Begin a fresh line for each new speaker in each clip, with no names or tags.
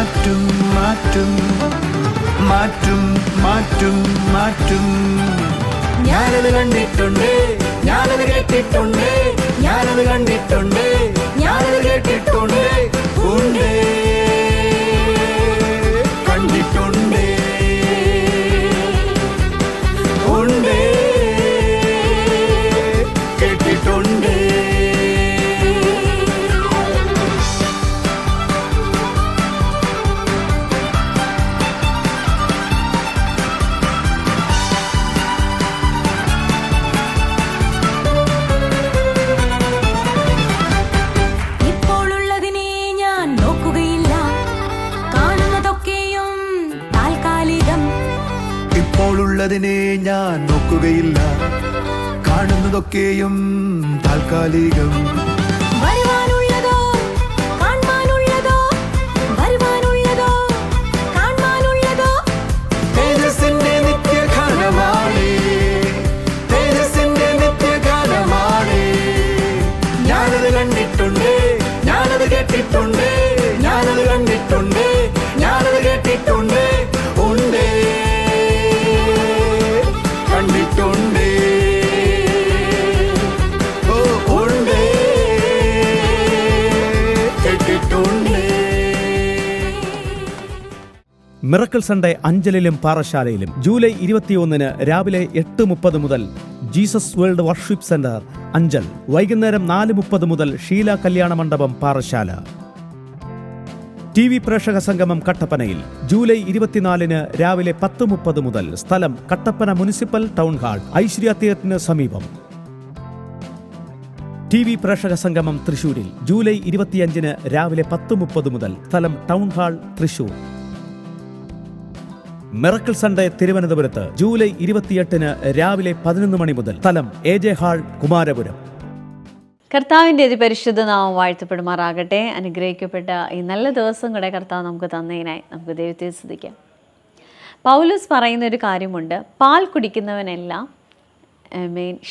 മാറ്റും മാറ്റും മാറ്റും മാറ്റും മാറ്റും. ഞാനത് കണ്ടിട്ടുണ്ട്, ഞാനത് കേട്ടിട്ടുണ്ട്, ഞാനത് കണ്ടിട്ടുണ്ട്, ഞാനത് കേട്ടിട്ടുണ്ട്, ഉണ്ട് കണ്ടിട്ടുണ്ട്, ഉണ്ട് കേട്ടിട്ടുണ്ട്. ഇപ്പോഴുള്ളതിനെ ഞാൻ നോക്കുകയില്ല, കാണുന്നതൊക്കെയും താൽക്കാലികം.
വരുവാനുള്ളതോ കാണാനുള്ളതോ, വരുവാനുള്ളതോ കാണാനുള്ളതോ
തേജസ്സിന്റെ നിത്യഗാനമാണ്, തേജസ്സിന്റെ നിത്യഗാനമാണ്. ഞാനത് കണ്ടിട്ടുണ്ട്, ഞാനത് കേട്ടിട്ടുണ്ട്, ഞാനത് കണ്ടിട്ടുണ്ട്, ഞാനത് കേട്ടിട്ടുണ്ട്, ഉണ്ട് കണ്ടിട്ടുണ്ട്, ഓ ഉണ്ട് കേട്ടിട്ടുണ്ട്.
മിറക്കിൾ സൺഡേ അഞ്ചലിലും പാറശാലയിലും ജൂലൈ 21 രാവിലെ 8:30 മുതൽ Jesus world worship centre Anchal, വൈകുന്നേരം 4:30 മുതൽ ഷീല കല്യാണ മണ്ഡപം പാറശാല. TV പ്രേക്ഷക സംഗമം കട്ടപ്പനയിൽ ജൂലൈ 24 രാവിലെ 10:30 മുതൽ, സ്ഥലം Kattappana municipal town hall, Aishwarya തിയേറ്ററിന് സമീപം. TV പ്രേക്ഷക സംഗമം തൃശൂരിൽ ജൂലൈ 25 രാവിലെ 10:30 മുതൽ, സ്ഥലം town hall Thrissur. Miracle Sunday തിരുവനന്തപുരത്ത് ജൂലൈ 28 രാവിലെ 11 മണി മുതൽ, സ്ഥലം AJ ഹാൾ കുമാരപുരം.
കർത്താവിൻ്റെ പരിശുദ്ധ നാമം വാഴ്ത്തപ്പെടുമാറാകട്ടെ. അനുഗ്രഹിക്കപ്പെട്ട ഈ നല്ല ദിവസം കൂടെ കർത്താവ് നമുക്ക് തന്നതിനായി നമുക്ക് ദൈവത്തെ സ്തുതിക്കാം. പൗലോസ് പറയുന്ന ഒരു കാര്യമുണ്ട്, പാൽ കുടിക്കുന്നവനെല്ലാം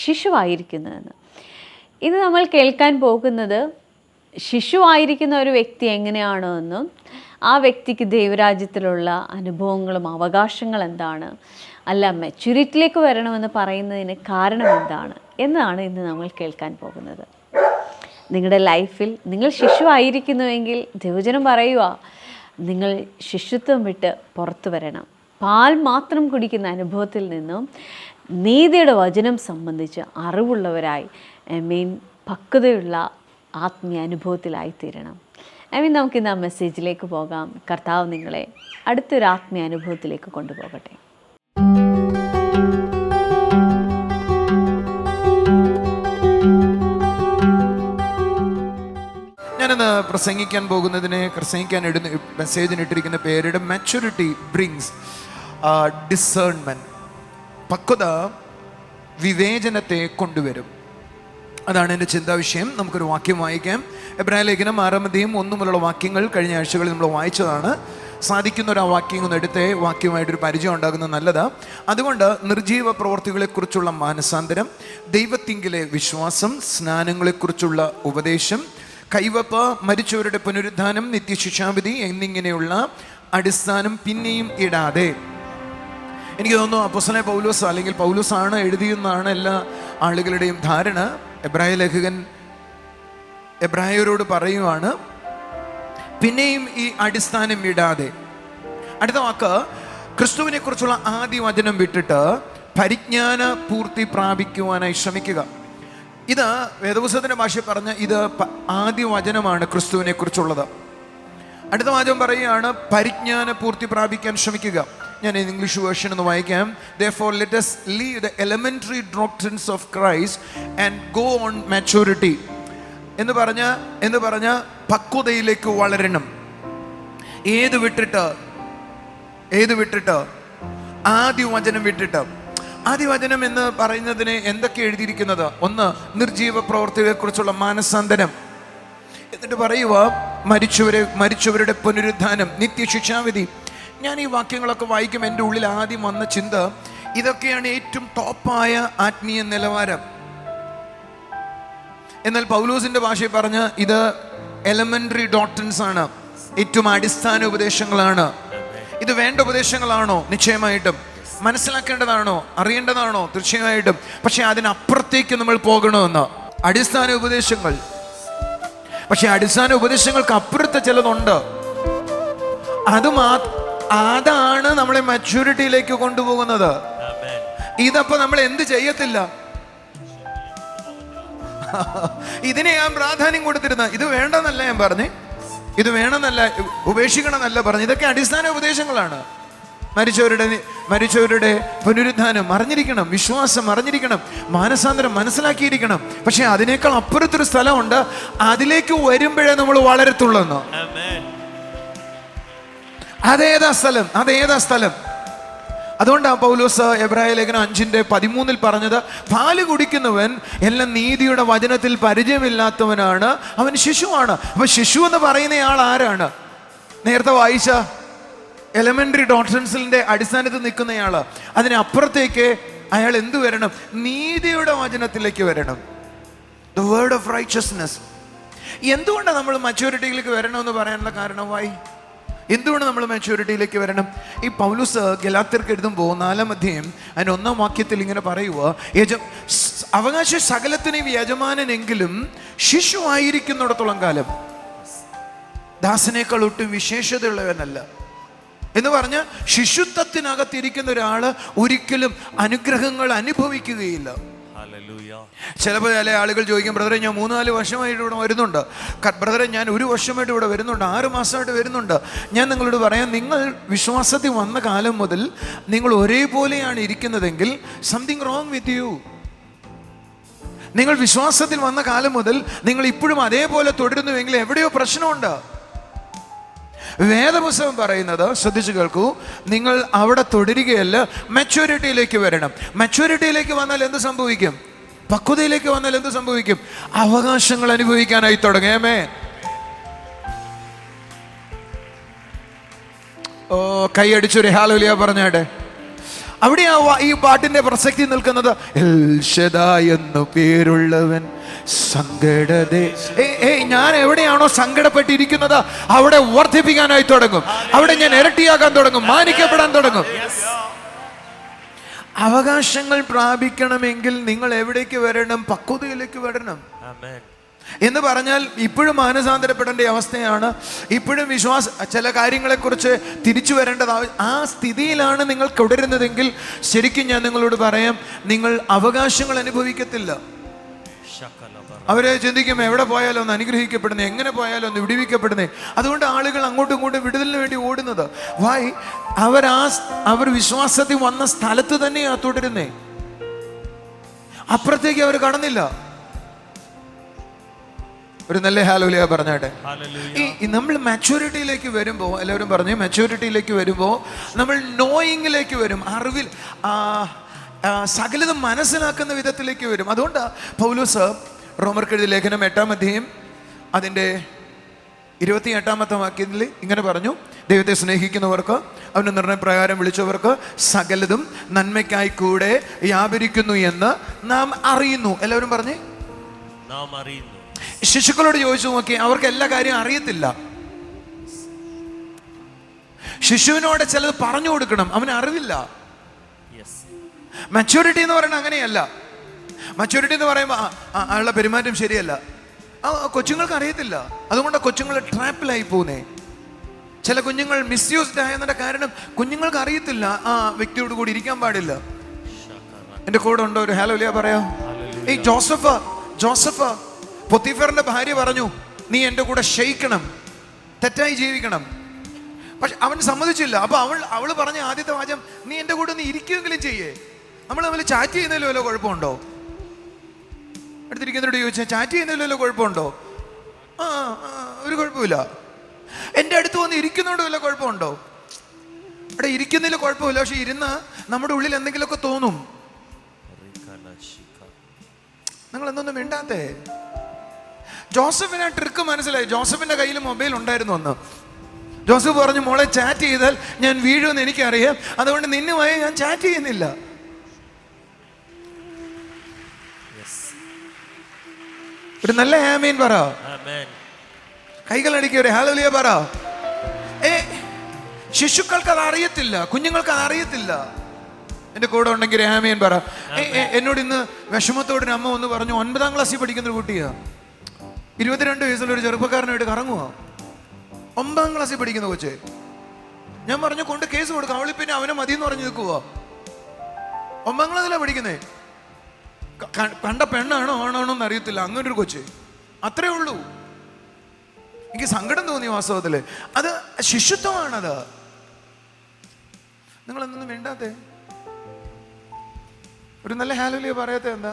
ശിശുവായിരിക്കുന്നതെന്ന്. ഇത് നമ്മൾ കേൾക്കാൻ പോകുന്നത് ശിശുവായിരിക്കുന്ന ഒരു വ്യക്തി എങ്ങനെയാണോ എന്നും, ആ വ്യക്തിക്ക് ദൈവരാജ്യത്തിലുള്ള അനുഭവങ്ങളും അവകാശങ്ങൾ എന്താണ്, അല്ല മെച്യൂരിറ്റിയിലേക്ക് വരണമെന്ന് പറയുന്നതിന് കാരണം എന്താണ് എന്നാണ് ഇന്ന് നമ്മൾ കേൾക്കാൻ പോകുന്നത്. നിങ്ങളുടെ ലൈഫിൽ നിങ്ങൾ ശിശുവായിരിക്കുന്നുവെങ്കിൽ ദൈവവചനം പറയുക, നിങ്ങൾ ശിശുത്വം വിട്ട് പുറത്തു വരണം. പാൽ മാത്രം കുടിക്കുന്ന അനുഭവത്തിൽ നിന്നും നീതിയുടെ വചനം സംബന്ധിച്ച് അറിവുള്ളവരായി പക്വതയുള്ള ആത്മീയ അനുഭവത്തിലായിത്തീരണം. നമുക്കിന്ന് ആ മെസ്സേജിലേക്ക് പോകാം. കർത്താവ് നിങ്ങളെ അടുത്തൊരു ആത്മീയ അനുഭവത്തിലേക്ക് കൊണ്ടുപോകട്ടെ.
ഞാനിന്ന് പ്രസംഗിക്കാൻ മെസ്സേജിന് ഇട്ടിരിക്കുന്ന പേരുടെ മാച്യൂരിറ്റി ബ്രിങ്സ് ഡിസേൺമെന്റ്. പക്വത വിവേചനത്തെ കൊണ്ടുവരും. അതാണ് എൻ്റെ ചിന്താവിഷയം. നമുക്കൊരു വാക്യം വായിക്കാം. എബ്രായ ലേഖനം 6-1 മുതലുള്ള വാക്യങ്ങൾ കഴിഞ്ഞ ആഴ്ചകളിൽ നമ്മൾ വായിച്ചതാണ്. സാധിക്കുന്നൊരു ആ വാക്യം ഒന്ന് എടുത്തേ, വാക്യമായിട്ടൊരു പരിചയം ഉണ്ടാകുന്നത് നല്ലതാണ്. അതുകൊണ്ട് നിർജീവ പ്രവർത്തികളെക്കുറിച്ചുള്ള മാനസാന്തരം, ദൈവത്തിങ്കിലെ വിശ്വാസം, സ്നാനങ്ങളെക്കുറിച്ചുള്ള ഉപദേശം, കൈവപ്പ്, മരിച്ചവരുടെ പുനരുദ്ധാനം, നിത്യശിക്ഷാവിധി എന്നിങ്ങനെയുള്ള അടിസ്ഥാനം പിന്നെയും ഇടാതെ. എനിക്ക് തോന്നുന്നു അപ്പോസ്തലനായ പൗലോസ് അല്ലെങ്കിൽ പൗലോസാണ് എഴുതിയെന്നാണ് എല്ലാ ആളുകളുടെയും ധാരണ. എബ്രായ ലേഖകൻ എബ്രായരോട് പറയുവാണ്, പിന്നെയും ഈ അടിസ്ഥാനം ഇടാതെ. അടുത്ത വാക്ക്, ക്രിസ്തുവിനെ കുറിച്ചുള്ള ആദ്യ വചനം വിട്ടിട്ട് പരിജ്ഞാന പൂർത്തി പ്രാപിക്കുവാനായി ശ്രമിക്കുക. ഇത് വേദപുസ്തകത്തിന്റെ ഭാഷയിൽ പറഞ്ഞ ഇത് ആദ്യ വചനമാണ് ക്രിസ്തുവിനെ കുറിച്ചുള്ളത്. അടുത്ത വാചകം പറയുകയാണ്, പരിജ്ഞാന പൂർത്തി പ്രാപിക്കാൻ ശ്രമിക്കുക. ഞാൻ ഇംഗ്ലീഷ് വേർഷൻ ഒന്ന് വായിക്കാം. Therefore let us leave the elementary doctrines of Christ and go on maturity എന്ന് പറഞ്ഞ പക്വതയിലേക്ക് വളരണം. ഏത് വിട്ടിട്ട് ആദ്യ വചനം വിട്ടിട്ട്. ആദ്യ വചനം എന്ന് പറയുന്നതിന് എന്തൊക്കെ എഴുതിയിരിക്കുന്നത്? ഒന്ന്, നിർജീവ പ്രവർത്തികളെ കുറിച്ചുള്ള മാനസാന്തരം. എന്നിട്ട് പറയുക, മരിച്ചവരുടെ പുനരുദ്ധാനം, നിത്യശിക്ഷാവിധി. ഞാൻ ഈ വാക്യങ്ങളൊക്കെ വായിക്കും, എൻ്റെ ഉള്ളിൽ ആദ്യം വന്ന ചിന്ത, ഇതൊക്കെയാണ് ഏറ്റവും ടോപ്പായ ആത്മീയ നിലവാരം. എന്നാൽ പൗലോസിന്റെ ഭാഷയിൽ പറഞ്ഞ് ഇത് എലമെന്ററി ഡോക്ട്രിൻസ് ആണ്. ഏറ്റവും അടിസ്ഥാന ഉപദേശങ്ങളാണ്. ഇത് വേണ്ട ഉപദേശങ്ങളാണോ? നിശ്ചയമായിട്ടും. മനസ്സിലാക്കേണ്ടതാണോ? അറിയേണ്ടതാണോ? തീർച്ചയായിട്ടും. പക്ഷെ അതിനപ്പുറത്തേക്ക് നമ്മൾ പോകണമെന്ന്. അടിസ്ഥാന ഉപദേശങ്ങൾ, പക്ഷെ അടിസ്ഥാന ഉപദേശങ്ങൾക്ക് അപ്പുറത്തെ ചിലതുണ്ട്. അതാണ് നമ്മളെ മച്യൂരിറ്റിയിലേക്ക് കൊണ്ടുപോകുന്നത്. ഇതപ്പോ നമ്മൾ എന്ത് ചെയ്യത്തില്ല. ഇതിനെ ഞാൻ പ്രാധാന്യം കൊടുത്തിരുന്ന. ഇത് വേണ്ടെന്നല്ല ഞാൻ പറഞ്ഞു, ഇത് വേണമെന്നല്ല, ഉപേക്ഷിക്കണമെന്നല്ല പറഞ്ഞു. ഇതൊക്കെ അടിസ്ഥാന ഉപദേശങ്ങളാണ്. മരിച്ചവരുടെ പുനരുദ്ധാനം അറിഞ്ഞിരിക്കണം, വിശ്വാസം അറിഞ്ഞിരിക്കണം, മാനസാന്തരം മനസ്സിലാക്കിയിരിക്കണം. പക്ഷെ അതിനേക്കാൾ അപ്പുറത്തൊരു സ്ഥലമുണ്ട്. അതിലേക്ക് വരുമ്പോഴേ നമ്മൾ വളരത്തുള്ളൂ. അതേതാ സ്ഥലം? അതുകൊണ്ടാണ് പൗലോസ് എബ്രായ ലേഖനം 5:13 പറഞ്ഞത്, പാല് കുടിക്കുന്നവൻ എല്ലാം നീതിയുടെ വചനത്തിൽ പരിചയമില്ലാത്തവനാണ്, അവൻ ശിശുവാണ്. അപ്പൊ ശിശു എന്ന് പറയുന്നയാൾ ആരാണ്? നേരത്തെ വായിച്ച എലമെന്ററി ഡോക്ട്രിൻസിന്റെ അടിസ്ഥാനത്തിൽ നിൽക്കുന്നയാള്. അതിനപ്പുറത്തേക്ക് അയാൾ എന്തു വരണം? നീതിയുടെ വചനത്തിലേക്ക് വരണം. The word of righteousness. എന്തുകൊണ്ടാണ് നമ്മൾ മച്യൂരിറ്റിയിലേക്ക് വരണമെന്ന് പറയാനുള്ള കാരണമായി? എന്തുകൊണ്ട് നമ്മൾ മെച്യൂരിറ്റിയിലേക്ക് വരണം? ഈ പൗലോസ് ഗലാത്യർക്ക് എഴുതുമ്പോൾ 4-ാം അധ്യായം അതിന് 1-ാം വാക്യത്തിൽ ഇങ്ങനെ പറയുക, അവകാശ സകലത്തിനെയും യജമാനെങ്കിലും ശിശു ആയിരിക്കുന്നിടത്തോളം കാലം ദാസനേക്കാൾ ഒട്ടും വിശേഷതയുള്ളവനല്ല എന്ന് പറഞ്ഞ് ശിശുത്വത്തിനകത്തിരിക്കുന്ന ഒരാൾ ഒരിക്കലും അനുഗ്രഹങ്ങൾ അനുഭവിക്കുകയില്ല. ചിലപ്പോൾ ചില ആളുകൾ ചോദിക്കും, ബ്രദറെ ഞാൻ 3-4 വർഷമായിട്ട് ഇവിടെ വരുന്നുണ്ട്, ബ്രദറെ ഞാൻ 1 വർഷമായിട്ട് ഇവിടെ വരുന്നുണ്ട്, 6 മാസമായിട്ട് വരുന്നുണ്ട്. ഞാൻ നിങ്ങളോട് പറയാം, നിങ്ങൾ വിശ്വാസത്തിൽ വന്ന കാലം മുതൽ നിങ്ങൾ ഒരേപോലെയാണ് ഇരിക്കുന്നതെങ്കിൽ സംതിങ് റോങ് വിത്ത് യു. നിങ്ങൾ വിശ്വാസത്തിൽ വന്ന കാലം മുതൽ നിങ്ങൾ ഇപ്പോഴും അതേപോലെ തുടരുന്നുവെങ്കിൽ എവിടെയോ പ്രശ്നമുണ്ട്. വേദപുസ്തകം പറയുന്നത് ശ്രദ്ധിച്ചു കേൾക്കൂ, നിങ്ങൾ അവിടെ തുടരുകയല്ല, മെച്യൂരിറ്റിയിലേക്ക് വരണം. മെച്യൂരിറ്റിയിലേക്ക് വന്നാൽ എന്ത് സംഭവിക്കും? പക്വതയിലേക്ക് വന്നാൽ എന്ത് സംഭവിക്കും? അവകാശങ്ങൾ അനുഭവിക്കാനായി തുടങ്ങേമേ. ഓ, കൈയടിച്ചൊരു ഹല്ലേലൂയ പറഞ്ഞാട്ടെ. അവിടെയാ ഈ പാട്ടിന്റെ പ്രസക്തി നിൽക്കുന്നത്. എൽ ശദായ് എന്നു പേരുള്ളവൻ സങ്കടതേ. ഞാൻ എവിടെയാണോ സങ്കടപ്പെട്ടിരിക്കുന്നത് അവിടെ വർദ്ധിപ്പിക്കാനായി തുടങ്ങും. അവിടെ ഞാൻ ഇരട്ടിയാക്കാൻ തുടങ്ങും, മാനിക്കപ്പെടാൻ തുടങ്ങും. അവകാശങ്ങൾ പ്രാപിക്കണമെങ്കിൽ നിങ്ങൾ എവിടേക്ക് വരണം? പക്വതയിലേക്ക് വരണം. എന്ന് പറഞ്ഞാൽ ഇപ്പോഴും മാനസാന്തരപ്പെടേണ്ട അവസ്ഥയാണ്. ഇപ്പോഴും ചില കാര്യങ്ങളെക്കുറിച്ച് തിരിച്ചു വരേണ്ടത്. ആ സ്ഥിതിയിലാണ് നിങ്ങൾ തുടരുന്നതെങ്കിൽ ശരിക്കും ഞാൻ നിങ്ങളോട് പറയാം, നിങ്ങൾ അവകാശങ്ങൾ അനുഭവിക്കത്തില്ല. അവരെ ചിന്തിക്കും, എവിടെ പോയാലോ ഒന്ന് അനുഗ്രഹിക്കപ്പെടുന്നേ, എങ്ങനെ പോയാലോ ഒന്ന് വിടുവിക്കപ്പെടുന്നേ. അതുകൊണ്ട് ആളുകൾ അങ്ങോട്ടും ഇങ്ങോട്ടും വിടുതലിന് വേണ്ടി ഓടുന്നത്. വായി അവർ വിശ്വാസത്തിൽ വന്ന സ്ഥലത്ത് തന്നെയാ തുടരുന്നേ, അപ്പുറത്തേക്ക് അവർ കടന്നില്ല. ഒരു നല്ല ഹല്ലേലൂയ പറഞ്ഞാട്ടെ. ഈ നമ്മൾ മാച്യൂരിറ്റിയിലേക്ക് വരുമ്പോൾ, എല്ലാവരും പറഞ്ഞു മാച്യൂരിറ്റിയിലേക്ക് വരുമ്പോൾ നമ്മൾ നോയിങ്ങിലേക്ക് വരും, അറിവിൽ സകലതും മനസ്സിലാക്കുന്ന വിധത്തിലേക്ക് വരും. അതുകൊണ്ട് പൗലോസ് റോമർക്ക് എഴുതിയ ലേഖനം 8-ാം അധ്യായം അതിൻ്റെ 28-ാമത്തെ വാക്യത്തിൽ ഇങ്ങനെ പറഞ്ഞു, ദൈവത്തെ സ്നേഹിക്കുന്നവർക്ക് അവൻ്റെ നിർണയപ്രകാരം വിളിച്ചവർക്ക് സകലതും നന്മയ്ക്കായി കൂടെ വ്യാപരിക്കുന്നു എന്ന് നാം അറിയുന്നു. എല്ലാവരും പറഞ്ഞേ, നാം അറിയുന്നു. ശിശുക്കളോട് ചോദിച്ചു നോക്കി, അവർക്ക് എല്ലാ കാര്യവും അറിയത്തില്ല. ശിശുവിനോട് ചിലത് പറഞ്ഞു കൊടുക്കണം, അവന് അറിവില്ല. മച്യൂരിറ്റി എന്ന് പറയുന്നത് അങ്ങനെയല്ല. മച്യൂരിറ്റി എന്ന് പറയുമ്പോൾ അയാളുടെ പെരുമാറ്റം ശരിയല്ല, കൊച്ചുങ്ങൾക്ക് അറിയത്തില്ല. അതുകൊണ്ട് കൊച്ചുങ്ങൾ ട്രാപ്പിലായി പോകുന്നേ. ചില കുഞ്ഞുങ്ങൾ മിസ്യൂസ്ഡ് ആയതിന്റെ കാരണം കുഞ്ഞുങ്ങൾക്ക് അറിയത്തില്ല ആ വ്യക്തിയോട് കൂടി ഇരിക്കാൻ പാടില്ല. എന്റെ കൂടെ ഉണ്ടോ? ഒരു ഹല്ലേലൂയ പറയാം. ഈ ജോസഫ് പൊത്തിഫറിന്റെ ഭാര്യ പറഞ്ഞു, നീ എൻ്റെ കൂടെ ക്ഷയിക്കണം, തെറ്റായി ജീവിക്കണം. പക്ഷെ അവൻ സമ്മതിച്ചില്ല. അപ്പൊ അവള് പറഞ്ഞ ആദ്യത്തെ വാചകം, നീ എൻ്റെ കൂടെ ഒന്ന് ഇരിക്കുമെങ്കിലും ചെയ്യേ. നമ്മൾ തമ്മിൽ ചാറ്റ് ചെയ്യുന്നതിൽ വല്ല കുഴപ്പമുണ്ടോ? അടുത്തിരിക്കുന്നവരോട് ചോദിച്ചാൽ ചാറ്റ് ചെയ്യുന്നതിൽ വല്ല കുഴപ്പമുണ്ടോ? ഒരു കുഴപ്പമില്ല. എൻ്റെ അടുത്ത് വന്ന് ഇരിക്കുന്നതുകൊണ്ട് വല്ല കുഴപ്പമുണ്ടോ? അവിടെ ഇരിക്കുന്നതിൽ കുഴപ്പമില്ല, പക്ഷെ ഇരുന്ന് നമ്മുടെ ഉള്ളിൽ എന്തെങ്കിലുമൊക്കെ തോന്നും. നിങ്ങൾ എന്തൊന്നും മിണ്ടാത്തേ? ജോസഫിന് ആ ട്രിക്ക് മനസ്സിലായി. ജോസഫിന്റെ കയ്യിൽ മൊബൈൽ ഉണ്ടായിരുന്നു അന്ന്. ജോസഫ് പറഞ്ഞു, മോളെ ചാറ്റ് ചെയ്താൽ ഞാൻ വീഴുമെന്ന് എനിക്കറിയാം, അതുകൊണ്ട് നിന്നുമായി ഞാൻ ചാറ്റ് ചെയ്യുന്നില്ല. ഒരു നല്ല ആമീൻ പറ, കൈകൾ അടിക്കുക, ഒരു ഹല്ലേലൂയ പറ. ശിശുക്കൾക്ക് അത് അറിയത്തില്ല, കുഞ്ഞുങ്ങൾക്ക് അത് അറിയത്തില്ല. എൻ്റെ കൂടെ ഉണ്ടെങ്കിൽ ആമേൻ പറ. എന്നോട് ഇന്ന് വിഷമത്തോടെ അമ്മ ഒന്ന് പറഞ്ഞു, 9ാം ക്ലാസ്സിൽ പഠിക്കുന്ന ഒരു കുട്ടിയാ, 22 വയസ്സുള്ള ഒരു ചെറുപ്പക്കാരനായിട്ട് കറങ്ങുക, 9ാം ക്ലാസ്സിൽ പഠിക്കുന്ന കൊച്ചെ. ഞാൻ പറഞ്ഞു കൊണ്ട് കേസ് കൊടുക്കാം, അവളി പിന്നെ അവനെ മതിയെന്ന് പറഞ്ഞു നിൽക്കുക. 9ാം ക്ലാസ്സിലാണ് പഠിക്കുന്നേ. കണ്ട പെണ്ണാണോ ആണാണോ എന്ന് അറിയത്തില്ല, അങ്ങനെ ഒരു കൊച്ച്. അത്രേ ഉള്ളൂ. എനിക്ക് സങ്കടം തോന്നി വാസ്തവത്തില്. അത് ശിശുത്വമാണത്. നിങ്ങൾ എന്തൊന്നും വേണ്ടാത്തേ? ഒരു നല്ല ഹാലൂയ പറയാത്ത എന്താ?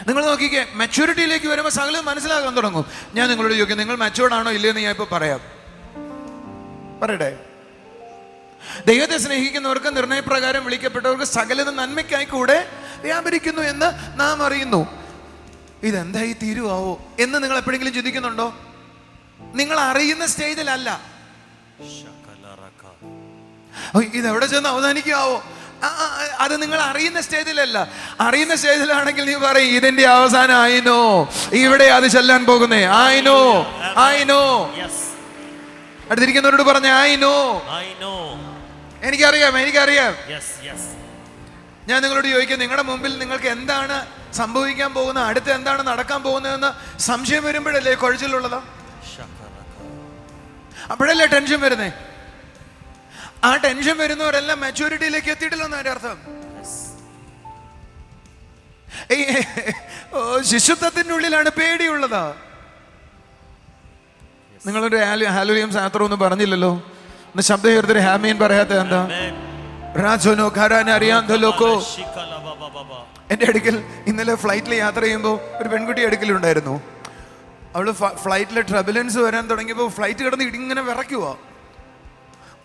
നിങ്ങൾ നോക്കിക്കേ, മെച്യൂരിറ്റിയിലേക്ക് വരുമ്പോൾ സകലം മനസ്സിലാക്കാൻ തുടങ്ങും. ഞാൻ നിങ്ങളോട് ചോദിക്കാം, നിങ്ങൾ മെച്യൂർഡ് ആണോ ഇല്ലയെന്ന് ഞാൻ ഇപ്പൊ പറയാം. പറയട്ടെ? ദൈവത്തെ സ്നേഹിക്കുന്നവർക്ക്, നിർണയപ്രകാരം വിളിക്കപ്പെട്ടവർക്ക് സകലത നന്മയ്ക്കായി കൂടെ വ്യാപരിക്കുന്നു എന്ന് നാം അറിയുന്നു. ഇതെന്തായി തീരുവാവോ എന്ന് നിങ്ങൾ എപ്പോഴെങ്കിലും ചിന്തിക്കുന്നുണ്ടോ? നിങ്ങൾ അറിയുന്ന സ്റ്റേജിലല്ല. ഇതെവിടെ ചെന്ന് അവസാനിക്കാവോ? അത് നിങ്ങൾ അറിയുന്ന സ്റ്റേജിലല്ല. അറിയുന്ന സ്റ്റേജിലാണെങ്കിൽ നീ പറയും, ഇതിന്റെ അവസാനം ആയിനോ, ഇവിടെ അത് ചെല്ലാൻ പോകുന്നേ. ആയിനോ, ആയിനോ. അടുത്തിരിക്കുന്നവരോട് പറഞ്ഞ ആയിനോ, എനിക്കറിയാം, എനിക്കറിയാം. ഞാൻ നിങ്ങളോട് ചോദിക്കാം, നിങ്ങളുടെ മുമ്പിൽ നിങ്ങൾക്ക് എന്താണ് സംഭവിക്കാൻ പോകുന്നത്, അടുത്ത് എന്താണ് നടക്കാൻ പോകുന്നതെന്ന് സംശയം വരുമ്പോഴല്ലേ കുഴച്ചിലുള്ളതാ? അപ്പോഴല്ലേ ടെൻഷൻ വരുന്നേ? ആ ടെൻഷൻ വരുന്നവരെല്ലാം മെച്യൂരിറ്റിയിലേക്ക് എത്തിയിട്ടില്ലെന്ന് അതിന്റെ അർത്ഥം. ശിശുത്വത്തിന്റെ ഉള്ളിലാണ് പേടിയുള്ളതാ. നിങ്ങളൊരു ഹാലൂയം സാത്രം ഒന്നും പറഞ്ഞില്ലല്ലോ. ഒന്ന് ശബ്ദം ഉയർത്തി ഹാമീൻ പറയാത്ത എന്താ? രാജോനോ ഖരാനെ അറിയാന്തോക്കോ. എൻ്റെ അടുക്കൽ ഇന്നലെ ഫ്ലൈറ്റിൽ യാത്ര ചെയ്യുമ്പോൾ ഒരു പെൺകുട്ടി അടുക്കലുണ്ടായിരുന്നു. അവള് ഫ്ലൈറ്റിലെ ട്രബുലൻസ് വരാൻ തുടങ്ങിയപ്പോൾ ഫ്ലൈറ്റ് കിടന്ന് ഇങ്ങനെ വിറയ്ക്കുക.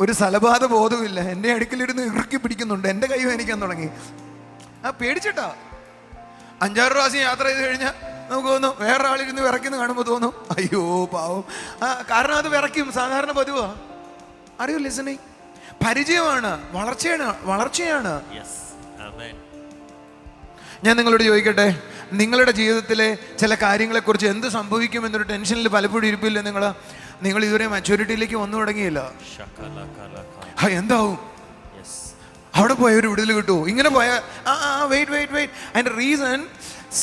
ഒരു സ്ഥലബാധ ബോധവുമില്ല. എൻ്റെ അടുക്കലിരുന്ന് ഇറുക്കി പിടിക്കുന്നുണ്ട്. എൻ്റെ കൈ വേനിക്കാൻ തുടങ്ങി. പേടിച്ചിട്ടാ. 5-6 പ്രാവശ്യം യാത്ര ചെയ്ത് കഴിഞ്ഞാൽ നമുക്ക് തോന്നും, വേറെ ആളിരുന്ന് വിറയ്ക്കുന്ന കാണുമ്പോൾ തോന്നും, അയ്യോ പാവം. കാരണം അത് വിറയ്ക്കും, സാധാരണ പതിവാ. അറിയോ ലിസണിങ്? പരിചയമാണ്, വളർച്ചയാണ്. ഞാൻ നിങ്ങളോട് ചോദിക്കട്ടെ, നിങ്ങളുടെ ജീവിതത്തിലെ ചില കാര്യങ്ങളെക്കുറിച്ച് എന്ത് സംഭവിക്കും എന്നൊരു ടെൻഷനിൽ പലപ്പോഴും ഇരിപ്പില്ലേ നിങ്ങൾ ഇതുവരെ മെച്യൂരിറ്റിയിലേക്ക് വന്നു തുടങ്ങിയില്ല. എന്താവും? അവിടെ പോയ ഒരു വിടുതൽ കിട്ടുമോ? ഇങ്ങനെ പോയാൽ വെയിറ്റ്. അതിന്റെ റീസൺ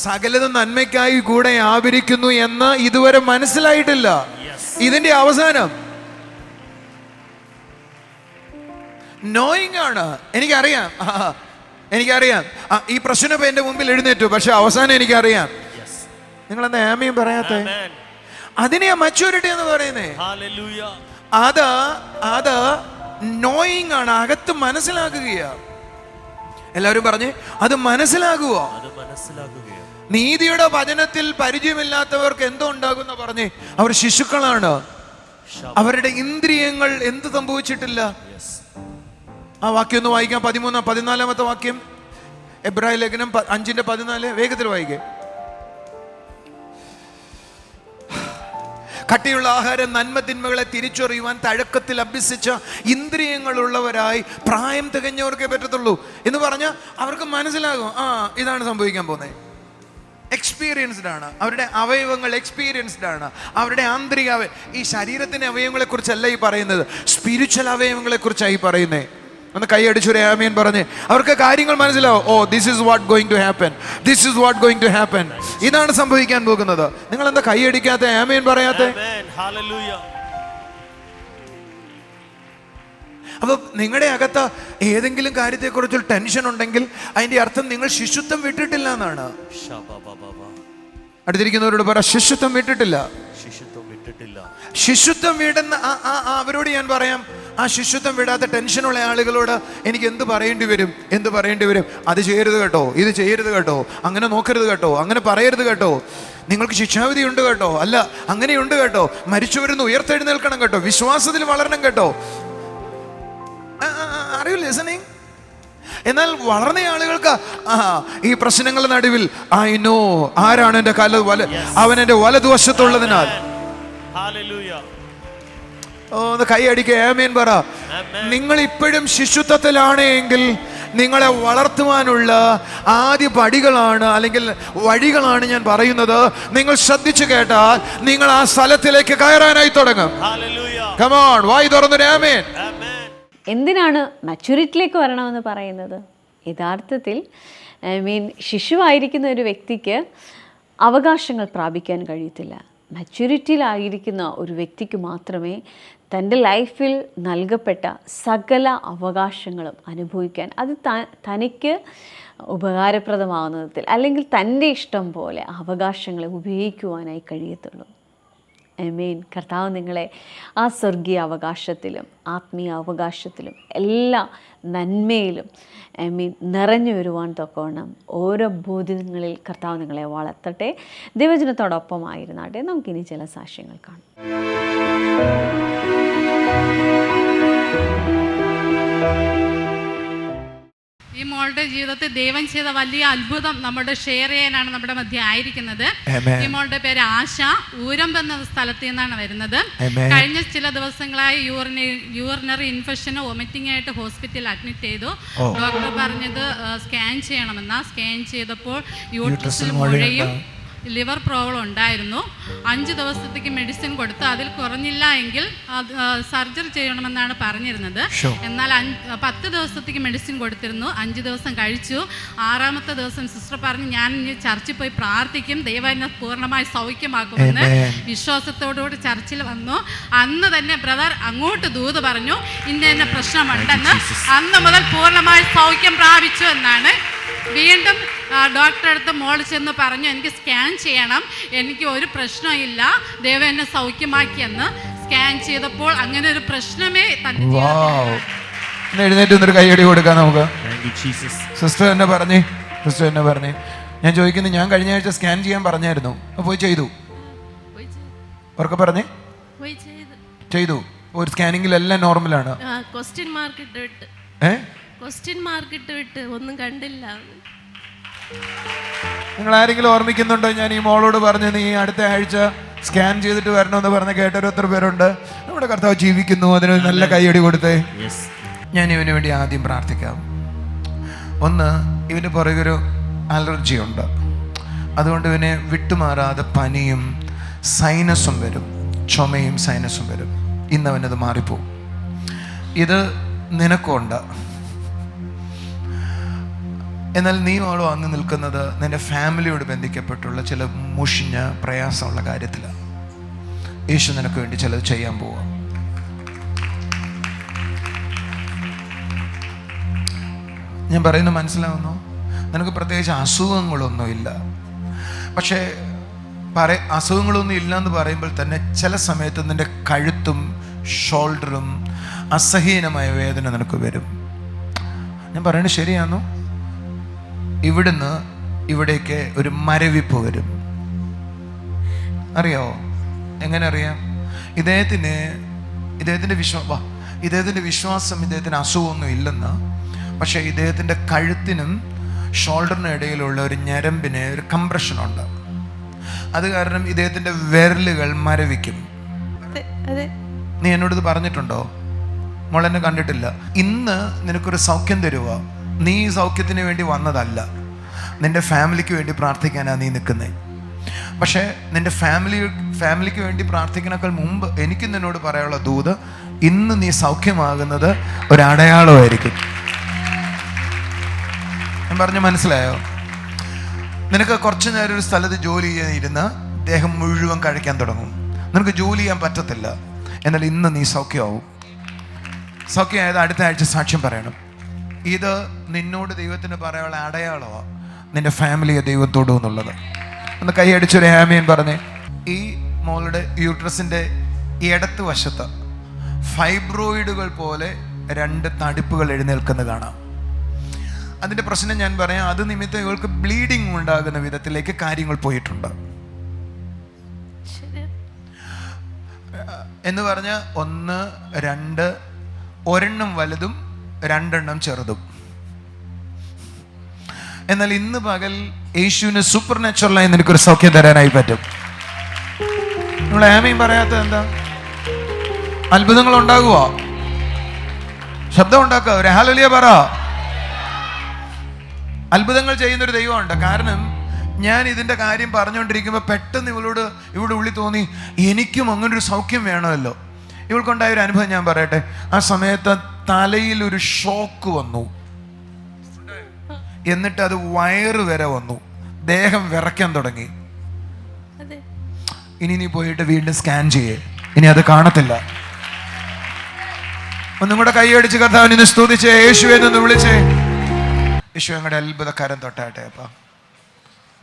സകലതും നന്മയ്ക്കായി കൂടെ ആവരിക്കുന്നു എന്ന് ഇതുവരെ മനസ്സിലായിട്ടില്ല. ഇതിന്റെ അവസാനം നോയിങ് ആണ്. എനിക്കറിയാം ഈ പ്രശ്നം ഇപ്പൊ എന്റെ മുമ്പിൽ എഴുന്നേറ്റു, പക്ഷെ അവസാനം എനിക്കറിയാം. നിങ്ങൾ എന്താ ആമയും പറയാത്തെ? അതിനെയാ മെച്യൂരിറ്റി എന്ന് പറയുന്നേ. അത് നോയിങ് ആണ്, അകത്ത് മനസ്സിലാക്കുകയാ. എല്ലാവരും പറഞ്ഞേ, അത് മനസ്സിലാകുക. നീതിയുടെ വചനത്തിൽ പരിചയമില്ലാത്തവർക്ക് എന്തോ ഉണ്ടാകുന്ന പറഞ്ഞേ, അവർ ശിശുക്കളാണ്. അവരുടെ ഇന്ദ്രിയങ്ങൾ എന്ത് സംഭവിച്ചിട്ടില്ല. ആ വാക്യം ഒന്ന് വായിക്കാം. 14-ാമത്തെ വാക്യം, എബ്രായ ലേഖനം 5:14. വേഗത്തിൽ വായിക്കേ. കട്ടിയുള്ള ആഹാരം നന്മ തിന്മകളെ തിരിച്ചറിയുവാൻ തഴക്കത്തിൽ അഭ്യസിച്ച ഇന്ദ്രിയങ്ങളുള്ളവരായി പ്രായം തികഞ്ഞവർക്കേ പറ്റത്തുള്ളൂ എന്ന് പറഞ്ഞാൽ അവർക്ക് മനസ്സിലാകും, ഇതാണ് സംഭവിക്കാൻ പോകുന്നത്. എക്സ്പീരിയൻസ്ഡ് ആണ്, അവരുടെ അവയവങ്ങൾ എക്സ്പീരിയൻസ്ഡ് ആണ്. അവരുടെ ആന്തരിക ഈ ശരീരത്തിന്റെ അവയവങ്ങളെ കുറിച്ചല്ല ഈ പറയുന്നത്, സ്പിരിച്വൽ അവയവങ്ങളെ കുറിച്ചായി പറയുന്നത്. ഒന്ന് കൈ അടിച്ചൊരു ആമേൻ പറഞ്ഞ് അവർക്ക് കാര്യങ്ങൾ മനസ്സിലാവും. This is what going to happen, this is what going to happen. ഇതാണ് സംഭവിക്കാൻ പോകുന്നത്. നിങ്ങൾ എന്താ കൈ അടിക്കാത്ത, ആമേൻ പറയാത്ത? അപ്പൊ നിങ്ങളുടെ അകത്ത് ഏതെങ്കിലും കാര്യത്തെക്കുറിച്ച് ടെൻഷൻ ഉണ്ടെങ്കിൽ അതിന്റെ അർത്ഥം നിങ്ങൾ ശിശുത്വം വിട്ടിട്ടില്ല എന്നാണ്. അടുത്തിരിക്കുന്നവരോട് പറ, ശിശുത്വം വിട്ടിട്ടില്ല. ശിശുത്വം വിടുന്ന അവരോട് ഞാൻ പറയാം, ആ ശിശുത്വം വിടാത്ത ടെൻഷനുള്ള ആളുകളോട് എനിക്ക് എന്ത് പറയേണ്ടി വരും? അത് ചെയ്യരുത് കേട്ടോ, ഇത് ചെയ്യരുത് കേട്ടോ, അങ്ങനെ നോക്കരുത് കേട്ടോ, അങ്ങനെ പറയരുത് കേട്ടോ, നിങ്ങൾക്ക് ശിക്ഷാവിധി ഉണ്ട് കേട്ടോ, അല്ല അങ്ങനെയുണ്ട് കേട്ടോ, മരിച്ചവരുന്ന് ഉയർത്തെഴുന്നേൽക്കണം കേട്ടോ, വിശ്വാസത്തിൽ വളരണം കേട്ടോ. Are you listening? എന്നാൽ വളർന്ന ആളുകൾക്ക് ഈ പ്രശ്നങ്ങളുടെ നടുവിൽ ഐ നോ ആരാണ് എന്റെ അവൻ എന്റെ വലതുവശത്തുള്ളതിനാൽ. കൈ അടിക്കുക, ആമേൻ പറ. നിങ്ങൾ ഇപ്പോഴും ശിശുത്വത്തിലാണ് എങ്കിൽ നിങ്ങളെ വളർത്തുവാനുള്ള ആദ്യ പടികളാണ്, അല്ലെങ്കിൽ വഴികളാണ് ഞാൻ പറയുന്നത്. നിങ്ങൾ ശ്രദ്ധിച്ചു കേട്ടാൽ നിങ്ങൾ ആ സ്ഥലത്തിലേക്ക് കയറാനായി തുടങ്ങും. Come on, വായി തുറന്നൊരു ആമേൻ.
എന്തിനാണ് മച്യൂരിറ്റിയിലേക്ക് വരണമെന്ന് പറയുന്നത്? യഥാർത്ഥത്തിൽ ശിശുവായിരിക്കുന്ന ഒരു വ്യക്തിക്ക് അവകാശങ്ങൾ പ്രാപിക്കാൻ കഴിയത്തില്ല. മച്യൂരിറ്റിയിലായിരിക്കുന്ന ഒരു വ്യക്തിക്ക് മാത്രമേ തൻ്റെ ലൈഫിൽ നൽകപ്പെട്ട സകല അവകാശങ്ങളും അനുഭവിക്കാൻ, അത് തനിക്ക് ഉപകാരപ്രദമാകുന്ന വിധത്തിൽ അല്ലെങ്കിൽ തൻ്റെ ഇഷ്ടം പോലെ അവകാശങ്ങളെ ഉപയോഗിക്കുവാനായി കഴിയത്തുള്ളൂ. ആമേൻ. കർത്താവ് നിങ്ങളെ ആ സ്വർഗീയ അവകാശത്തിലും ആത്മീയ അവകാശത്തിലും എല്ലാ നന്മയിലും ആമേൻ നിറഞ്ഞു വരുവാൻ തക്കവണ്ണം ഓരോ ബോധ്യങ്ങളിൽ കർത്താവ് നിങ്ങളെ വളർത്തട്ടെ. ദൈവജനത്തോടൊപ്പമായിരുന്നാട്ടെ. നമുക്കിനി ചില സാക്ഷ്യങ്ങൾ കാണാം.
ഈ മോളുടെ ജീവിതത്തിൽ ദൈവം ചെയ്ത വലിയ അത്ഭുതം നമ്മുടെ ഷെയർ ചെയ്യാനാണ് നമ്മുടെ മധ്യ ആയിരിക്കുന്നത്. ഈ മോളുടെ പേര് ആശ. ഊരമ്പ് എന്ന സ്ഥലത്ത് നിന്നാണ് വരുന്നത്. കഴിഞ്ഞ ചില ദിവസങ്ങളായി യൂറിനറി ഇൻഫെക്ഷന് വൊമിറ്റിംഗ് ആയിട്ട് ഹോസ്പിറ്റലിൽ അഡ്മിറ്റ് ചെയ്തു. ഡോക്ടർ പറഞ്ഞത് സ്കാൻ ചെയ്യണമെന്നാ. സ്കാൻ ചെയ്തപ്പോൾ യൂട്രസിൽ മുഴയും ലിവർ പ്രോബ്ലം ഉണ്ടായിരുന്നു. 5 ദിവസത്തേക്ക് മെഡിസിൻ കൊടുത്ത് അതിൽ കുറഞ്ഞില്ല എങ്കിൽ സർജറി ചെയ്യണമെന്നാണ് പറഞ്ഞിരുന്നത്. എന്നാൽ 10 ദിവസത്തേക്ക് മെഡിസിൻ കൊടുത്തിരുന്നു. 5 ദിവസം കഴിച്ചു. 6ാമത്തെ ദിവസം സിസ്റ്റർ പറഞ്ഞു, ഞാൻ ഇനി ചർച്ചിൽ പോയി പ്രാർത്ഥിക്കും, ദൈവം എന്നെ പൂർണ്ണമായി സൗഖ്യമാക്കുമെന്ന്. വിശ്വാസത്തോടുകൂടി ചർച്ചിൽ വന്നു. അന്ന് തന്നെ ബ്രദർ അങ്ങോട്ട് ദൂത് പറഞ്ഞു, ഇന്ന പ്രശ്നമുണ്ടെന്ന്. അന്ന് മുതൽ പൂർണ്ണമായി സൗഖ്യം പ്രാപിച്ചു എന്നാണ്. വീണ്ടും ഡോക്ടറെ അടുത്ത് മോൾ ചെന്ന് പറഞ്ഞു, എനിക്ക് സ്കാൻ ചെയ്യണം, എനിക്ക് ഒരു പ്രശ്നമില്ല, ദൈവം എന്നെ സൗഖ്യമാക്കിയെന്ന്. സ്കാൻ ചെയ്തപ്പോൾ അങ്ങനെ ഒരു പ്രശ്നമേ തന്നെ.
എഴുന്നേറ്റ് ഒരു കൈയടി കൊടുക്കാം നമുക്ക്. സിസ്റ്റർ എന്നെ പറഞ്ഞേ, ഞാൻ ചോദിക്കുന്നത്, ഞാൻ കഴിഞ്ഞ ആഴ്ച സ്കാൻ ചെയ്യാൻ പറഞ്ഞായിരുന്നു, പോയി ചെയ്തു? അവർക്ക് പറഞ്ഞേ ചെയ്തു. ഒരു സ്കാനിങ്ങിലെല്ലാം നോർമലാണ്.
ക്വസ്റ്റ്യൻ മാർക്ക് ഇട്ട് വിട്ട് ഒന്നും കണ്ടില്ല.
നിങ്ങൾ ആരെങ്കിലും ഓർമ്മിക്കുന്നുണ്ടോ? ഞാൻ ഈ മോളോട് പറഞ്ഞു, നീ അടുത്ത ആഴ്ച സ്കാൻ ചെയ്തിട്ട് വരണമെന്ന് പറഞ്ഞ് കേട്ടൊരു എത്ര പേരുണ്ട്? നമ്മുടെ കർത്താവ് ജീവിക്കുന്നു. അതിനൊരു നല്ല കൈയടി കൊടുത്തേ. ഞാൻ ഇവന് വേണ്ടി ആദ്യം പ്രാർത്ഥിക്കാം. ഒന്ന്, ഇവന് പുറകൊരു അലർജി ഉണ്ട്. അതുകൊണ്ട് ഇവനെ വിട്ടുമാറാതെ പനിയും സൈനസും വരും, ചുമയും സൈനസും വരും. ഇന്നവനത് മാറിപ്പോവും. ഇത് നിനക്കുണ്ട്. എന്നാൽ നീ മോളോ അങ്ങ് നിൽക്കുന്നത് നിന്റെ ഫാമിലിയോട് ബന്ധിക്കപ്പെട്ടുള്ള ചില മുഷിഞ്ഞ പ്രയാസമുള്ള കാര്യത്തിലാണ്. യേശു നിനക്ക് വേണ്ടി ചിലത് ചെയ്യാൻ പോവാം. ഞാൻ പറയുന്നത് മനസ്സിലാവുന്നു? നിനക്ക് പ്രത്യേകിച്ച് അസുഖങ്ങളൊന്നുമില്ല. പക്ഷേ അസുഖങ്ങളൊന്നും ഇല്ല എന്ന് പറയുമ്പോൾ തന്നെ ചില സമയത്ത് നിന്റെ കഴുത്തും ഷോൾഡറും അസഹീനമായ വേദന നിനക്ക് വരും. ഞാൻ പറയുന്നത് ശരിയാണോ? ഇവിടുന്ന് ഇവിടേക്ക് ഒരു മരവിപ്പ് വരും. അറിയാവോ? എങ്ങനെ അറിയാം? ഇദ്ദേഹത്തിൻ്റെ വിശ്വാസം ഇദ്ദേഹത്തിന് അസുഖമൊന്നും ഇല്ലെന്ന്. പക്ഷേ ഇദ്ദേഹത്തിൻ്റെ കഴുത്തിനും ഷോൾഡറിനും ഇടയിലുള്ള ഒരു ഞരമ്പിന് ഒരു കംപ്രഷനുണ്ട്. അത് കാരണം ഇദ്ദേഹത്തിൻ്റെ വിരലുകൾ മരവിക്കും. നീ എന്നോട് പറഞ്ഞിട്ടുണ്ടോ? മോളെന്നെ കണ്ടിട്ടില്ല. ഇന്ന് നിനക്കൊരു സൗഖ്യം തരുക. നീ ഈ സൗഖ്യത്തിന് വേണ്ടി വന്നതല്ല, നിന്റെ ഫാമിലിക്ക് വേണ്ടി പ്രാർത്ഥിക്കാനാണ് നീ നിൽക്കുന്നത്. പക്ഷേ നിന്റെ ഫാമിലിക്ക് വേണ്ടി പ്രാർത്ഥിക്കുന്നതിനേക്കാൾ മുമ്പ് എനിക്ക് നിന്നോട് പറയാനുള്ള ദൂത്, ഇന്ന് നീ സൗഖ്യമാകുന്നത് ഒരടയാളമായിരിക്കും. ഞാൻ പറഞ്ഞു മനസ്സിലായോ? നിനക്ക് കുറച്ചു നേരം ഒരു സ്ഥലത്ത് ജോലി ചെയ്യാനിരുന്ന് ദേഹം മുഴുവൻ കഴിക്കാൻ തുടങ്ങും. നിനക്ക് ജോലി ചെയ്യാൻ പറ്റത്തില്ല. എന്നാൽ ഇന്ന് നീ സൗഖ്യമാവും. സൗഖ്യമായത് അടുത്ത ആഴ്ച സാക്ഷ്യം പറയണം. ഇത് നിന്നോട് ദൈവത്തിന് പറയാനുള്ള അടയാളമാണ്, നിന്റെ ഫാമിലിയെ ദൈവത്തോടും എന്നുള്ളത്. ഒന്ന് കൈയടിച്ചൊരു ആമേൻ പറഞ്ഞേ. ഈ മോളുടെ യൂട്രസിൻ്റെ ഇടത്ത് വശത്ത് ഫൈബ്രോയിഡുകൾ പോലെ 2 തടിപ്പുകൾ എഴുന്നേൽക്കുന്നത് കാണാം. അതിൻ്റെ പ്രശ്നം ഞാൻ പറയാം. അത് നിമിത്തം ഇവൾക്ക് ബ്ലീഡിങ് ഉണ്ടാകുന്ന വിധത്തിലേക്ക് കാര്യങ്ങൾ പോയിട്ടുണ്ട്. എന്ന് പറഞ്ഞാൽ 1, 2, ഒരെണ്ണം വലുതും 2 ചെറുതും. എന്നാൽ ഇന്ന് പകൽ യേശുവിന് സൂപ്പർ നാച്ചുറലായി നിനക്കൊരു സൗഖ്യം തരാനായി പറ്റും. നിങ്ങൾ ആമേൻ പറയാത്ത എന്താ? അത്ഭുതങ്ങൾ ഉണ്ടാകുക. ശബ്ദം ഉണ്ടാക്കുക. ഒരു ഹല്ലേലൂയ പറ. അത്ഭുതങ്ങൾ ചെയ്യുന്നൊരു ദൈവമുണ്ട്. കാരണം ഞാൻ ഇതിൻ്റെ കാര്യം പറഞ്ഞുകൊണ്ടിരിക്കുമ്പോൾ പെട്ടെന്ന് ഇവിടെ ഉള്ളിൽ തോന്നി, എനിക്കും അങ്ങനൊരു സൗഖ്യം വേണമല്ലോ. ഇവൾക്കുണ്ടായ ഒരു അനുഭവം ഞാൻ പറയട്ടെ. ആ സമയത്ത് തലയിൽ ഒരു ഷോക്ക് വന്നു, എന്നിട്ട് അത് വയറ് വരെ വന്നു, ദേഹം വിറയ്ക്കാൻ തുടങ്ങി. ഇനി നീ പോയിട്ട് വീണ്ടും സ്കാൻ ചെയ്യേ, ഇനി അത് കാണത്തില്ല. ഒന്നും കൂടെ കൈയടിച്ച് കർത്താവിനെ സ്തുതിച്ചേ, യേശുവെ എന്ന് വിളിച്ചേ. യേശു ഞങ്ങളുടെ അത്ഭുതക്കാരൻ തൊട്ടാട്ടെ.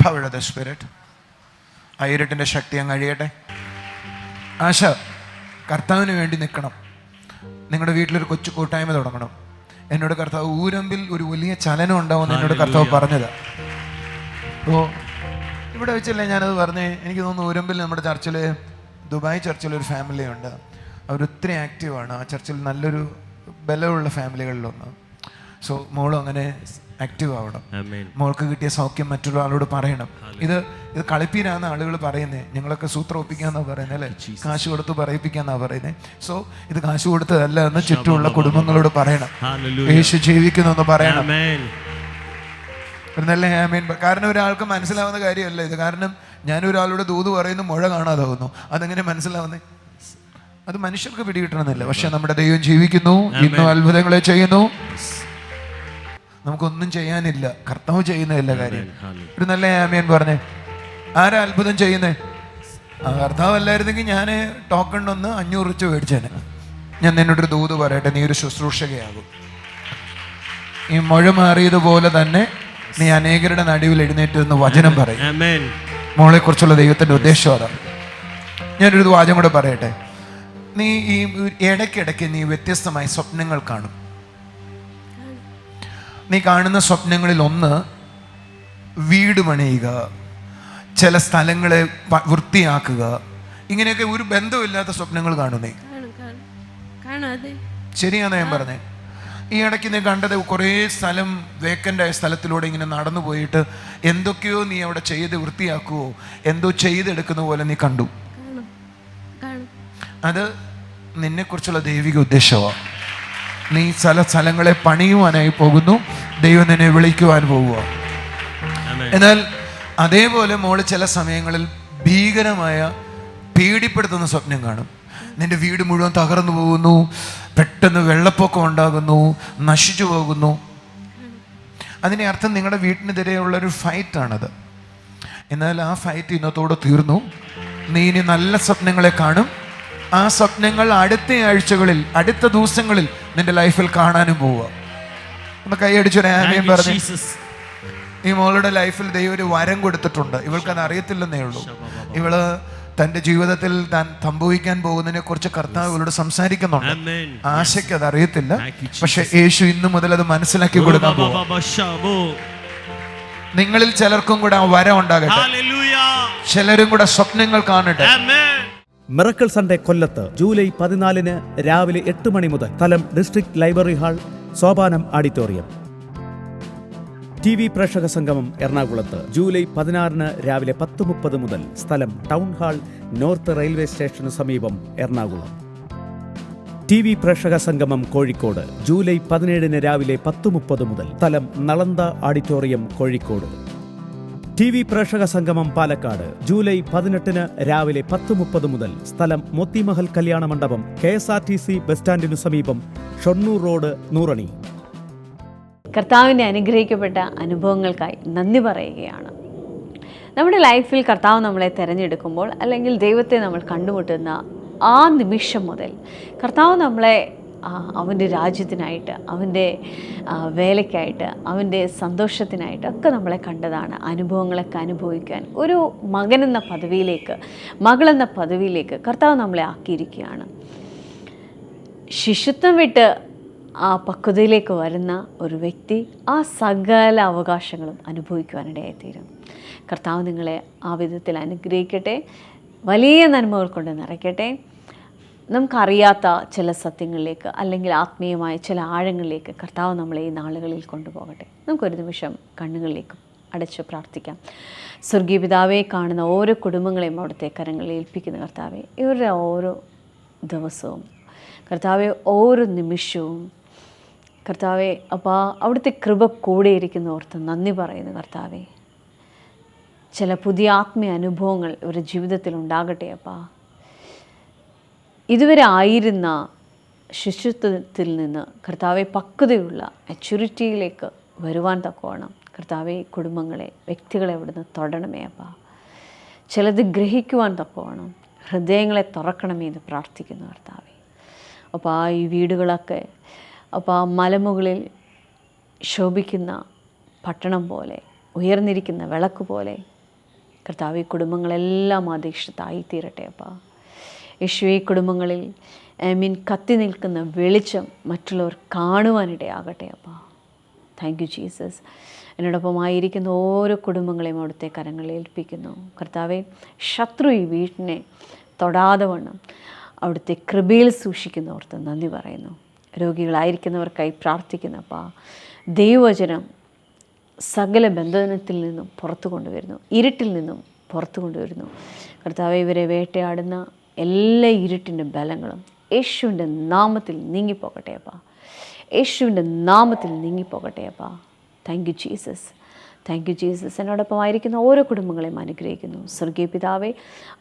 പവർ ഓഫ് ദ സ്പിരിറ്റ്, ആ ഇരുട്ടിന്റെ ശക്തി അങ്ങ് അഴിയട്ടെ. ആശ, കർത്താവിന് വേണ്ടി നിൽക്കണം. നിങ്ങളുടെ വീട്ടിലൊരു കൊച്ചു കൂട്ടായ്മ തുടങ്ങണം. എന്നോട് കർത്താവ് ഊരമ്പിൽ ഒരു വലിയ ചലനം ഉണ്ടാവുമെന്ന് എന്നോട് കർത്താവ് പറഞ്ഞത്. അപ്പോൾ ഇവിടെ വെച്ചല്ലേ ഞാനത് പറഞ്ഞേ. എനിക്ക് തോന്നുന്നു ഊരമ്പിൽ നമ്മുടെ ചർച്ചിൽ, ദുബായ് ചർച്ചിലൊരു ഫാമിലി ഉണ്ട്. അവരൊത്തിരി ആക്റ്റീവാണ്. ആ ചർച്ചിൽ നല്ലൊരു ബലമുള്ള ഫാമിലികളിലൊന്ന്. സോ മോളും അങ്ങനെ ആക്റ്റീവ് ആവണം. മോൾക്ക് കിട്ടിയ സൗഖ്യം മറ്റൊരു ആളോട് പറയണം. ഇത് കളിപ്പീരാന്ന് ആളുകൾ പറയുന്നത്. ഞങ്ങളൊക്കെ സൂത്രം ഒപ്പിക്കാന്നാണ് പറയുന്നത് അല്ലേ, കാശ് കൊടുത്ത് പറയിപ്പിക്കാന്നാണ് പറയുന്നത്. സോ ഇത് കാശ് കൊടുത്തതല്ല എന്ന് ചുറ്റുമുള്ള കുടുംബങ്ങളോട് പറയണം. യേശു ജീവിക്കുന്നു എന്ന് പറയണം. നല്ല ആമേൻ. കാരണം ഒരാൾക്ക് മനസ്സിലാവുന്ന കാര്യമല്ല ഇത്. കാരണം ഞാനൊരാളോട് ദൂത് പറയുന്നു, മുഴ കാണാതാവുന്നു. അതെങ്ങനെ മനസ്സിലാവുന്നേ? അത് മനുഷ്യർക്ക് പിടികിട്ടണമെന്നില്ല. പക്ഷെ നമ്മുടെ ദൈവം ജീവിക്കുന്നു, ഇന്നും അത്ഭുതങ്ങളെ ചെയ്യുന്നു. നമുക്കൊന്നും ചെയ്യാനില്ല, കർത്താവ് ചെയ്യുന്ന എല്ലാ കാര്യം. ഒരു നല്ല ആമേൻ പറഞ്ഞേ. ആരാ അത്ഭുതം ചെയ്യുന്നേ? ആ കർത്താവ് അല്ലായിരുന്നെങ്കിൽ ഞാൻ ടോക്കൺ ഒന്ന് 500 വെച്ച് മേടിച്ചേനെ. ഞാൻ നിന്നോടൊരു ദൂത് പറയട്ടെ, നീ ഒരു ശുശ്രൂഷകയാകും. ഈ മുഴ മാറിയതുപോലെ തന്നെ നീ അനേകരുടെ നടുവിൽ എഴുന്നേറ്റ് നിന്ന് വചനം പറയും. മോളെ കുറിച്ചുള്ള ദൈവത്തിന്റെ ഉദ്ദേശം അതാണ്. ഞാനൊരു വാചകം കൂടെ പറയട്ടെ. നീ ഈ ഇടയ്ക്കിടയ്ക്ക് നീ വ്യത്യസ്തമായ സ്വപ്നങ്ങൾ കാണും. നീ കാണുന്ന സ്വപ്നങ്ങളിൽ ഒന്ന് വീട് പണിയുക, ചില സ്ഥലങ്ങളെ വൃത്തിയാക്കുക, ഇങ്ങനെയൊക്കെ ഒരു ബന്ധമില്ലാത്ത സ്വപ്നങ്ങൾ കാണുന്നേ. ശരിയാണെന്ന് ഞാൻ പറഞ്ഞേ. ഈ ഇടയ്ക്ക് നീ കണ്ടത് കുറേ സ്ഥലം വേക്കൻ്റായ സ്ഥലത്തിലൂടെ ഇങ്ങനെ നടന്നു പോയിട്ട് എന്തൊക്കെയോ നീ അവിടെ ചെയ്ത് വൃത്തിയാക്കുവോ എന്തോ ചെയ്തെടുക്കുന്ന പോലെ നീ കണ്ടു. അത് നിന്നെക്കുറിച്ചുള്ള ദൈവിക ഉദ്ദേശമാണ്. നീ ചില സ്ഥലങ്ങളെ പണിയുവാനായി പോകുന്നു. ദൈവം നിന്നെ വിളിക്കുവാൻ പോവുക. എന്നാൽ അതേപോലെ മോള് ചില സമയങ്ങളിൽ ഭീകരമായ പേടിപ്പെടുത്തുന്ന സ്വപ്നം കാണും. നിന്റെ വീട് മുഴുവൻ തകർന്നു പോകുന്നു, പെട്ടെന്ന് വെള്ളപ്പൊക്കം ഉണ്ടാകുന്നു, നശിച്ചു പോകുന്നു. അതിൻ്റെ അർത്ഥം നിങ്ങളുടെ വീട്ടിനെതിരെയുള്ളൊരു ഫൈറ്റാണത്. എന്നാൽ ആ ഫൈറ്റ് ഇന്നത്തോടെ തീർന്നു. നീ ഇനി നല്ല സ്വപ്നങ്ങളെ കാണും. ആ സ്വപ്നങ്ങൾ അടുത്ത ആഴ്ചകളിൽ, അടുത്ത ദിവസങ്ങളിൽ നിന്റെ ലൈഫിൽ കാണാനും പോവുക. ഒന്ന് കൈയടിച്ചൊരു ആമേൻ പറഞ്ഞു. ഈ മോളുടെ ലൈഫിൽ ദൈവം ഒരു വരം കൊടുത്തിട്ടുണ്ട്. ഇവൾക്കത് അറിയത്തില്ലെന്നേ ഉള്ളൂ. ഇവള് തൻ്റെ ജീവിതത്തിൽ താൻ സംഭവിക്കാൻ പോകുന്നതിനെ കുറിച്ച് കർത്താവ് ഇവളോട് സംസാരിക്കുന്നുണ്ട്. ആശയ്ക്ക് അത് അറിയത്തില്ല, പക്ഷെ യേശു ഇന്നു മുതൽ അത് മനസ്സിലാക്കി കൊടുക്കാൻ പോകും. നിങ്ങളിൽ ചിലർക്കും കൂടെ ആ വരം ഉണ്ടാകട്ടെ. ചിലരും കൂടെ സ്വപ്നങ്ങൾ കാണട്ടെ.
മിറക്കിൾ സൺഡേ കൊല്ലത്ത് ജൂലൈ 14 രാവിലെ 8 മണി മുതൽ. സ്ഥലം district library hall, Sopanam auditorium. TV പ്രേക്ഷക സംഗമം എറണാകുളത്ത് ജൂലൈ 16 രാവിലെ 10:30 മുതൽ. സ്ഥലം ടൗൺ ഹാൾ, നോർത്ത് റെയിൽവേ സ്റ്റേഷന് സമീപം, എറണാകുളം. TV പ്രേക്ഷക സംഗമം കോഴിക്കോട് ജൂലൈ 17 രാവിലെ 10:30 മുതൽ. സ്ഥലം നളന്ദ ഓഡിറ്റോറിയം, കോഴിക്കോട്. TV പ്രേക്ഷക സംഗമം പാലക്കാട് ജൂലൈ 18 രാവിലെ 10:30 മുതൽ. സ്ഥലം മോത്തിമഹൽ കല്യാണ മണ്ഡപം, KSRTC ബസ് സ്റ്റാൻഡിനു സമീപം, ഷൊർണൂർ റോഡ്, നൂറണി.
കർത്താവിൻ്റെ അനുഗ്രഹിക്കപ്പെട്ട അനുഭവങ്ങൾക്കായി നന്ദി പറയുകയാണ്. നമ്മുടെ ലൈഫിൽ കർത്താവ് നമ്മളെ തിരഞ്ഞെടുക്കുമ്പോൾ, അല്ലെങ്കിൽ ദൈവത്തെ നമ്മൾ കണ്ടുമുട്ടുന്ന ആ നിമിഷം മുതൽ കർത്താവ് നമ്മളെ അവൻ്റെ രാജ്യത്തിനായിട്ട്, അവൻ്റെ വേലയ്ക്കായിട്ട്, അവൻ്റെ സന്തോഷത്തിനായിട്ട് ഒക്കെ നമ്മളെ കണ്ടതാണ്. അനുഭവങ്ങളൊക്കെ അനുഭവിക്കാൻ ഒരു മകനെന്ന പദവിയിലേക്ക്, മകളെന്ന പദവിയിലേക്ക് കർത്താവ് നമ്മളെ ആക്കിയിരിക്കുകയാണ്. ശിശുത്വം വിട്ട് ആ പക്വതയിലേക്ക് വരുന്ന ഒരു വ്യക്തി ആ സകല അവകാശങ്ങളും അനുഭവിക്കുവാനിടയായിത്തീരും. കർത്താവ് നിങ്ങളെ ആ വിധത്തിൽ അനുഗ്രഹിക്കട്ടെ, വലിയ നന്മകൾ കൊണ്ട് നിറയ്ക്കട്ടെ. നമുക്കറിയാത്ത ചില സത്യങ്ങളിലേക്ക്, അല്ലെങ്കിൽ ആത്മീയമായ ചില ആഴങ്ങളിലേക്ക് കർത്താവ് നമ്മളെ ഈ നാളുകളിൽ കൊണ്ടുപോകട്ടെ. നമുക്കൊരു നിമിഷം കണ്ണുകളിലേക്ക് അടച്ച് പ്രാർത്ഥിക്കാം. സ്വർഗീയ പിതാവേ, കാണുന്ന ഓരോ കുടുംബങ്ങളെയും അവിടുത്തെ കരങ്ങളിൽ ഏൽപ്പിക്കുന്ന കർത്താവേ, ഇവരുടെ ഓരോ ദിവസവും കർത്താവെ, ഓരോ നിമിഷവും കർത്താവെ, അപ്പോൾ അവിടുത്തെ കൃപ കൂടെയിരിക്കുന്ന ഓർത്ത് നന്ദി പറയുന്നു കർത്താവെ. ചില പുതിയ ആത്മീയ അനുഭവങ്ങൾ ഇവരുടെ ജീവിതത്തിൽ ഉണ്ടാകട്ടെ അപ്പാ. ഇതുവരെ ആയിരുന്ന ശിശുത്വത്തിൽ നിന്ന് കർത്താവെ പക്വതയുള്ള മെച്യൂരിറ്റിയിലേക്ക് വരുവാൻ തക്കവണ്ണം കർത്താവെ കുടുംബങ്ങളെ, വ്യക്തികളെ അവിടുന്ന് തൊടണമേ അപ്പാ. ചിലത് ഗ്രഹിക്കുവാൻ തക്കവണ്ണം ഹൃദയങ്ങളെ തുറക്കണമേ എന്ന് പ്രാർത്ഥിക്കുന്നു കർത്താവെ. അപ്പോൾ ഈ വീടുകളൊക്കെ അപ്പോൾ മലമുകളിൽ ശോഭിക്കുന്ന പട്ടണം പോലെ, ഉയർന്നിരിക്കുന്ന വിളക്ക് പോലെ കർത്താവ് ഈ കുടുംബങ്ങളെല്ലാം അധീക്ഷിതായിത്തീരട്ടെ അപ്പാ. യേശുവേ, ഈ കുടുംബങ്ങളിൽ കത്തി നിൽക്കുന്ന വെളിച്ചം മറ്റുള്ളവർ കാണുവാനിടയാകട്ടെ അപ്പാ. Thank you Jesus. എന്നോടൊപ്പമായിരിക്കുന്ന ഓരോ കുടുംബങ്ങളെയും അവിടുത്തെ കരങ്ങളിൽ ഏൽപ്പിക്കുന്നു കർത്താവെ. ശത്രു ഈ വീട്ടിനെ തൊടാതെ വണ്ണം അവിടുത്തെ കൃപയിൽ സൂക്ഷിക്കുന്നവർക്ക് നന്ദി പറയുന്നു. രോഗികളായിരിക്കുന്നവർക്കായി പ്രാർത്ഥിക്കുന്നപ്പാ. ദൈവവചനം സകല ബന്ധനത്തിൽ നിന്നും പുറത്തു കൊണ്ടുവരുന്നു, ഇരുട്ടിൽ നിന്നും പുറത്തു കൊണ്ടുവരുന്നു കർത്താവെ. ഇവരെ വേട്ടയാടുന്ന എല്ലാ ഇരുട്ടിൻ്റെ ബലങ്ങളും യേശുവിൻ്റെ നാമത്തിൽ നീങ്ങിപ്പോകട്ടെ അപ്പാ. യേശുവിൻ്റെ നാമത്തിൽ നീങ്ങിപ്പോകട്ടെ അപ്പാ. Thank you Jesus, thank you Jesus. എന്നോടൊപ്പമായിരിക്കുന്ന ഓരോ കുടുംബങ്ങളെയും അനുഗ്രഹിക്കുന്നു സ്വർഗീയ പിതാവേ.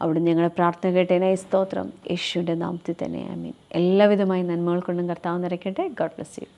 അവിടെ ഞങ്ങളുടെ പ്രാർത്ഥന കേട്ടതിനായി സ്തോത്രം. യേശുവിൻ്റെ നാമത്തിൽ തന്നെ ആമീൻ. എല്ലാവിധമായ നന്മകൾ കൊണ്ടും കർത്താവ് നിറയ്ക്കട്ടെ. God bless you.